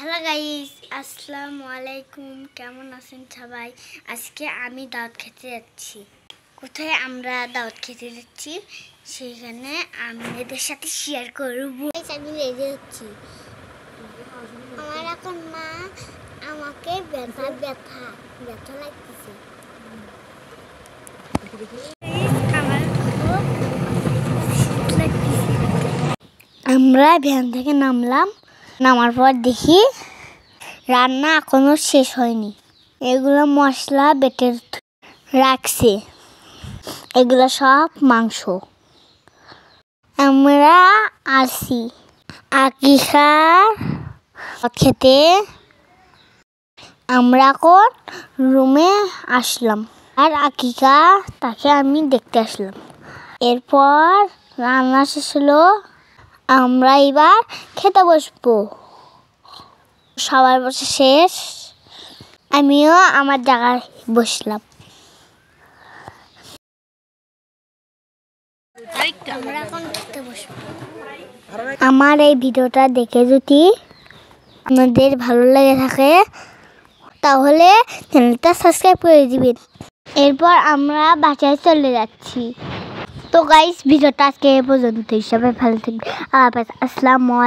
Hello guys, আসসালামু আলাইকুম। কেমন আছেন সবাই? আজকে আমি দাওয়াত খেতে যাচ্ছি। কোথায় আমরা দাওয়াত খেতে যাচ্ছি সেখানে আপনাদের সাথে শেয়ার করব। আমি রেডি হচ্ছি। আমার এখন মা আমাকে ব্যথা লাগতেছে। আমরা ভ্যান থেকে নামার পর দেখি রান্না এখনো শেষ হয়নি। এগুলো মশলা বেটে রাখছে, এগুলো সব মাংস। আমরা আসি আকিকা খেতে। আমরা এখন রুমে আসলাম আর আকিকা তাকে আমি দেখতে আসলাম। এরপর রান্না শেষ হলো, আমরা এবার খেতে বসবো। সবার বসে শেষ, আমিও আমার জায়গায় বসলাম। আমরা এখন খেতে বসবো। আমার এই ভিডিওটা দেখে যদি আপনাদের ভালো লেগে থাকে তাহলে চ্যানেলটা সাবস্ক্রাইব করে দিবেন। এরপর আমরা বাসায় চলে যাচ্ছি। তো গাইস, ভিডিওটা আজকে এ পর্যন্ত। সবাই ভালো থাকবেন। আসসালামু আলাইকুম।